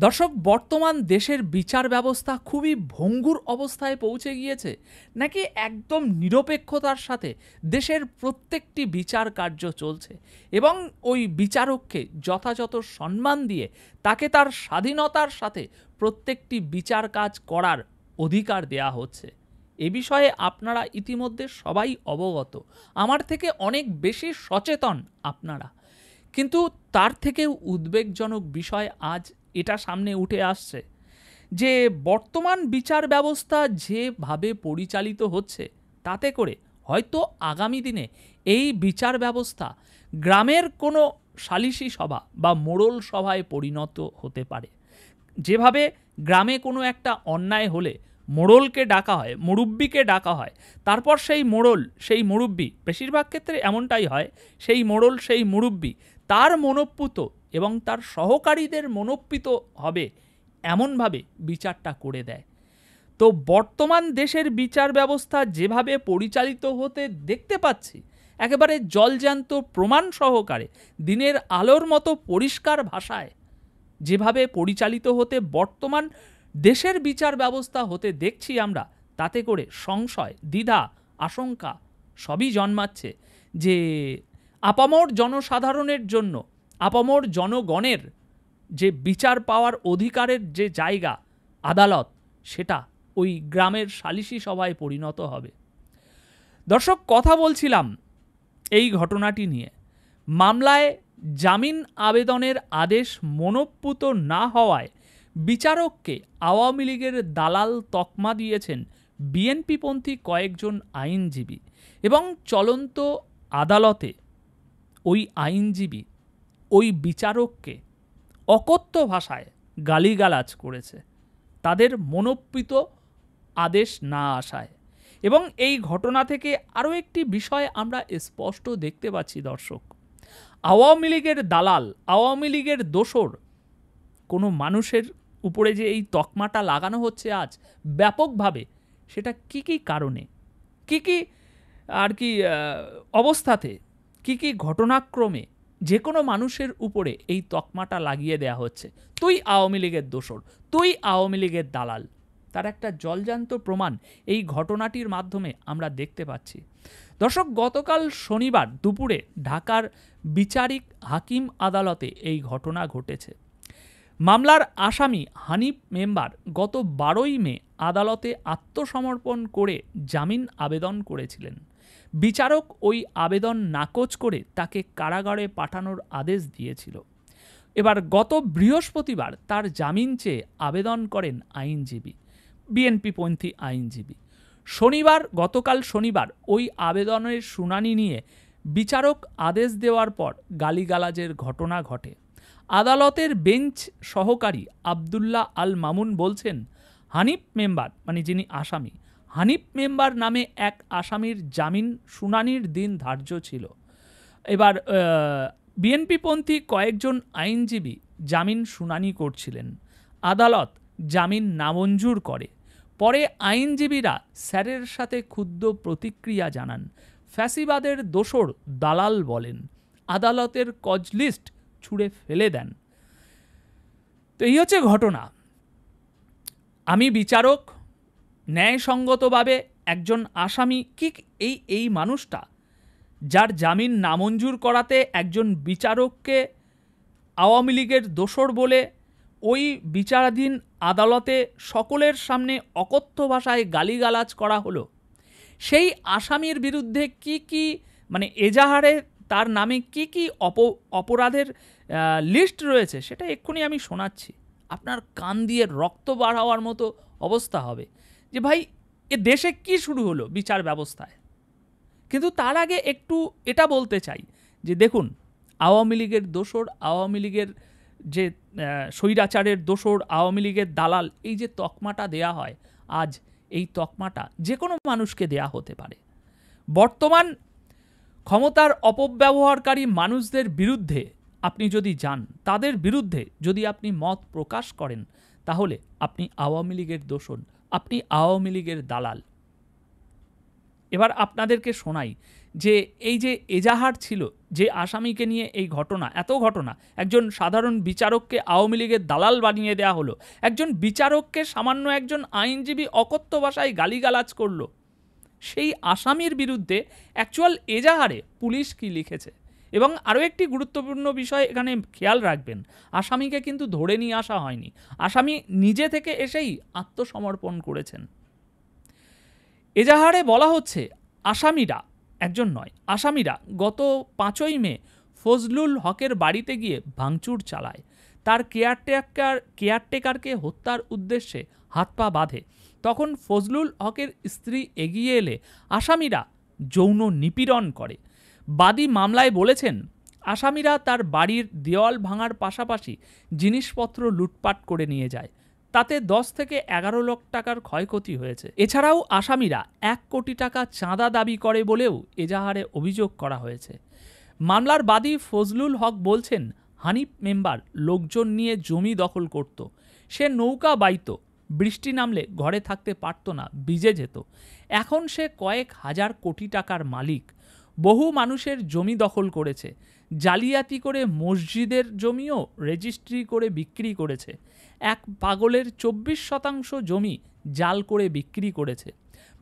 দর্শক, বর্তমান দেশের বিচার ব্যবস্থা খুবই ভঙ্গুর অবস্থায় পৌঁছে গিয়েছে, নাকি একদম নিরপেক্ষতার সাথে দেশের প্রত্যেকটি বিচার কার্য চলছে এবং ওই বিচারককে যথাযথ সম্মান দিয়ে তাকে তার স্বাধীনতার সাথে প্রত্যেকটি বিচার কাজ করার অধিকার দেয়া হচ্ছে? এ বিষয়ে আপনারা ইতিমধ্যে সবাই অবগত, আমার থেকে অনেক বেশি সচেতন আপনারা। কিন্তু তার থেকেও উদ্বেগজনক বিষয় আজ এটা সামনে উঠে আসছে যে বর্তমান বিচার ব্যবস্থা যেভাবে পরিচালিত হচ্ছে, তাতে করে হয়তো আগামী দিনে এই বিচার ব্যবস্থা গ্রামের কোনো সালিশি সভা বা মোড়ল সভায় পরিণত হতে পারে। যেভাবে গ্রামে কোনো একটা অন্যায় হলে মোড়লকে ডাকা হয়, মুরব্বিকে ডাকা হয়, তারপর সেই মোড়ল, সেই মুরব্বি, বেশিরভাগ ক্ষেত্রে এমনটাই হয়, সেই মোড়ল, সেই মুরব্বি তার মনোপ্পুত এবং তার সহকারীদের মনোপ্পিত হবে এমনভাবে বিচারটা করে দেয়। তো বর্তমান দেশের বিচার ব্যবস্থা যেভাবে পরিচালিত হতে দেখতে পাচ্ছি, একেবারে জলজ্যান্ত প্রমাণ সহকারে দিনের আলোর মতো পরিষ্কার ভাষায় যেভাবে পরিচালিত হতে বর্তমান দেশের বিচার ব্যবস্থা হতে দেখছি আমরা, তাতে করে সংশয়, দ্বিধা, আশঙ্কা সবই জন্মাচ্ছে যে আপামর জনসাধারণের জন্য, আপামর জনগণের যে বিচার পাওয়ার অধিকারের যে জায়গা আদালত, সেটা ওই গ্রামের সালিশি সভায় পরিণত হবে। দর্শক, কথা বলছিলাম এই ঘটনাটি নিয়ে। মামলায় জামিন আবেদনের আদেশ মনঃপূত না হওয়ায় বিচারককে আওয়ামী লীগের দালাল তকমা দিয়েছেন বিএনপিপন্থী কয়েকজন আইনজীবী এবং চলন্ত আদালতে ওই আইনজীবী ওই বিচারককে অকথ্য ভাষায় গালিগালাজ করেছে তাদের মনঃপূত আদেশ না আসায়। এবং এই ঘটনা থেকে আরও একটি বিষয় আমরা স্পষ্ট দেখতে পাচ্ছি দর্শক, আওয়ামী লীগের দালাল, আওয়ামী লীগের দোসর কোনো মানুষের উপরে যে এই তকমাটা লাগানো হচ্ছে আজ ব্যাপকভাবে, সেটা কি কি কারণে, কি কি আর কি অবস্থাতে, কি কি ঘটনাক্রমে যে কোনো মানুষের উপরে এই তকমাটা লাগিয়ে দেয়া হচ্ছে, তুই আওয়ামী লীগের দোসর, তুই আওয়ামী লীগের দালাল, তার একটা জলজান্ত প্রমাণ এই ঘটনাটির মাধ্যমে আমরা দেখতে পাচ্ছি। দর্শক, গতকাল শনিবার দুপুরে ঢাকার বিচারিক হাকিম আদালতে এই ঘটনা ঘটেছে। মামলার আসামি হানিফ মেম্বার গত 12ই মে আদালতে আত্মসমর্পণ করে জামিন আবেদন করেছিলেন। বিচারক ওই আবেদন নাকচ করে তাকে কারাগারে পাঠানোর আদেশ দিয়েছিল। এবার গত বৃহস্পতিবার তার জামিন চেয়ে আবেদন করেন আইনজীবী, বিএনপিপন্থী আইনজীবী। গতকাল শনিবার ওই আবেদনের শুনানি নিয়ে বিচারক আদেশ দেওয়ার পর গালিগালাজের ঘটনা ঘটে। আদালতের বেঞ্চ সহকারী আবদুল্লাহ আল মামুন বলছেন, হানিফ মেম্বার, মানে যিনি আসামি, হানিফ মেম্বার নামে এক আসামির জামিন শুনানির দিন ধার্য ছিল। এবার বিএনপিপন্থী কয়েকজন আইনজীবী জামিন শুনানি করছিলেন। আদালত জামিন নামঞ্জুর করে। পরে আইনজীবীরা স্যারের সাথে ক্ষুব্ধ প্রতিক্রিয়া জানান। ফ্যাসিবাদের দোসর দালাল বলেন, আদালতের কজ লিস্ট ছুঁড়ে ফেলে দেন। তো এই হচ্ছে ঘটনা। আমি বিচারক, ন্যায়সঙ্গতভাবে একজন আসামি, কি এই মানুষটা যার জামিন নামঞ্জুর করাতে একজন বিচারককে আওয়ামী লীগের দোসর বলে ওই বিচারাধীন আদালতে সকলের সামনে অকথ্য ভাষায় গালিগালাজ করা হলো, সেই আসামির বিরুদ্ধে কি কি, মানে এজাহারে তার নামে কি কি অপরাধের লিস্ট রয়েছে, সেটা এক্ষুনি আমি শোনাচ্ছি। আপনার কান দিয়ে রক্ত বার হওয়ার মতো অবস্থা হবে যে ভাই, এ দেশে কি শুরু হলো বিচার ব্যবস্থায়। কিন্তু তার আগে একটু এটা বলতে চাই যে দেখুন, আওয়ামী লীগের দোসর, আওয়ামী লীগের যে স্বৈরাচারের দোসর, আওয়ামী লীগের দালাল, এই যে তকমাটা দেয়া হয় আজ, এই তকমাটা যে কোনো মানুষকে দেয়া হতে পারে। বর্তমান ক্ষমতার অপব্যবহারকারী মানুষদের বিরুদ্ধে আপনি যদি যান, তাদের বিরুদ্ধে যদি আপনি মত প্রকাশ করেন, তাহলে আপনি আওয়ামী লীগের দোসর, আপনি আওয়ামী লীগের দালাল। এবার আপনাদেরকে শোনাই যে এই যে এজাহার ছিল, যে আসামিকে নিয়ে এই ঘটনা, এত ঘটনা, একজন সাধারণ বিচারককে আওয়ামী লীগের দালাল বানিয়ে দেওয়া হলো, একজন বিচারককে সামান্য একজন আইনজীবী অকথ্য ভাষায় গালিগালাজ করলো, সেই আসামির বিরুদ্ধে অ্যাকচুয়াল এজাহারে পুলিশ কি লিখেছে। এবং আরও একটি গুরুত্বপূর্ণ বিষয় এখানে খেয়াল রাখবেন, আসামিকে কিন্তু ধরে নিয়ে আসা হয়নি, আসামি নিজে থেকে এসেই আত্মসমর্পণ করেছেন। এজাহারে বলা হচ্ছে আসামিরা, একজন নয়, আসামিরা গত 5ই মে ফজলুল হকের বাড়িতে গিয়ে ভাঙচুর চালায়, তার কেয়ারটেকারকে হত্যার উদ্দেশ্যে হাত পা বাঁধে। তখন ফজলুল হকের স্ত্রী এগিয়ে এলে আসামিরা যৌন নিপীড়ন করে। বাদী মামলায় বলেছেন আসামিরা তার বাড়ির দেওয়াল ভাঙার পাশাপাশি জিনিসপত্র লুটপাট করে নিয়ে যায়, তাতে 10 থেকে 11 লাখ টাকার ক্ষয়ক্ষতি হয়েছে। এছাড়াও আসামিরা 1 কোটি টাকা চাঁদা দাবি করে বলেও এজাহারে অভিযোগ করা হয়েছে। মামলার বাদী ফজলুল হক বলছেন হানিফ মেম্বার লোকজন নিয়ে জমি দখল করত, সে নৌকা বাইত, বৃষ্টি নামলে ঘরে থাকতে পারত না, ভিজে যেত। এখন সে কয়েক হাজার কোটি টাকার মালিক, বহু মানুষের জমি দখল করেছে, জালিয়াতি করে মসজিদের জমিও রেজিস্ট্রি করে বিক্রি করেছে, এক পাগলের 24% জমি জাল করে বিক্রি করেছে।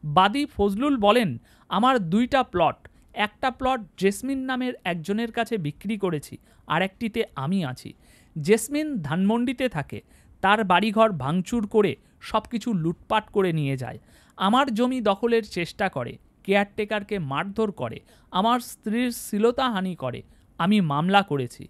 বাদী ফজলুল বলেন আমার 2টা প্লট, একটা প্লট জেসমিন নামের একজনের কাছে বিক্রি করেছি, আর একটিতে আমি আছি। জেসমিন ধানমন্ডিতে থাকে, তার বাড়িঘর ভাঙচুর করে সব কিছু লুটপাট করে নিয়ে যায়, আমার জমি দখলের চেষ্টা করে, কেয়ারটেকারকে মারধর করে, আমার স্ত্রীর শ্লীলতাহানি করে, আমি মামলা করেছি।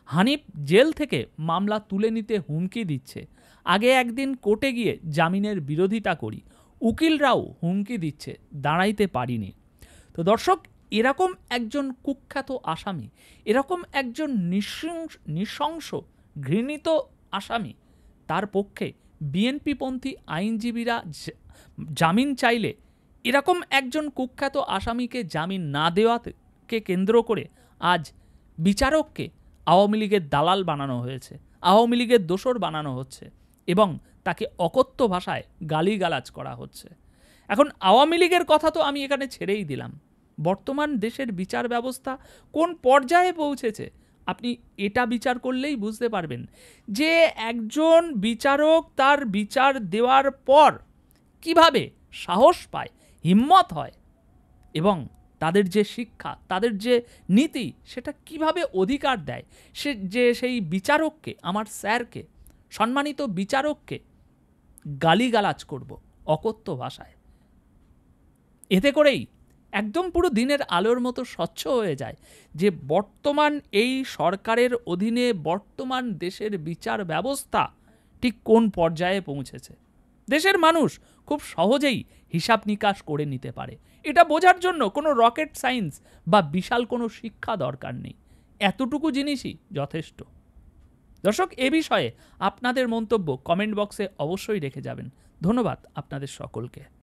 হানিফ জেল থেকে মামলা তুলে নিতে হুমকি দিচ্ছে, আগে একদিন কোর্টে গিয়ে জামিনের বিরোধিতা করি, উকিলরাও হুমকি দিচ্ছে, দাঁড়াইতে পারিনি। তো দর্শক, এরকম একজন কুখ্যাত আসামি, এরকম একজন নৃশংস ঘৃণিত আসামি, তার পক্ষে বিএনপিপন্থী আইনজীবীরা জামিন চাইলে এরকম একজন কুখ্যাত আসামিকে জামিন না দেওয়াকে কেন্দ্র করে আজ বিচারককে আওয়ামী লীগের দালাল বানানো হয়েছে, আওয়ামী লীগের দোসর বানানো হচ্ছে এবং তাকে অকথ্য ভাষায় গালিগালাজ করা হচ্ছে। এখন আওয়ামী লীগের কথা তো আমি এখানে ছেড়েই দিলাম, বর্তমান দেশের বিচার ব্যবস্থা কোন পর্যায়ে পৌঁছেছে আপনি এটা বিচার করলেই বুঝতে পারবেন যে একজন বিচারক তার বিচার দেওয়ার পর কিভাবে সাহস পায়, হিম্মত হয় এবং তাদের যে শিক্ষা, তাদের যে নীতি, সেটা কিভাবে অধিকার দেয় সেই বিচারককে, আমার স্যারকে, সম্মানিত বিচারককে গালিগালাজ করব অকথ্য ভাষায়। এতে করেই একদম পুরো দিনের আলোর মতো স্বচ্ছ হয়ে যায় যে বর্তমান এই সরকারের অধীনে বর্তমান দেশের বিচার ব্যবস্থা ঠিক কোন পর্যায়ে পৌঁছেছে। দেশের মানুষ খুব সহজেই হিসাব নিকাশ করে নিতে পারে, এটা বোঝার জন্য কোনো রকেট সায়েন্স বা বিশাল কোনো শিক্ষা দরকার নেই, এতটুকু জিনিসই যথেষ্ট। দর্শক, এ বিষয়ে আপনাদের মন্তব্য কমেন্ট বক্সে অবশ্যই রেখে যাবেন। ধন্যবাদ আপনাদের সকলকে।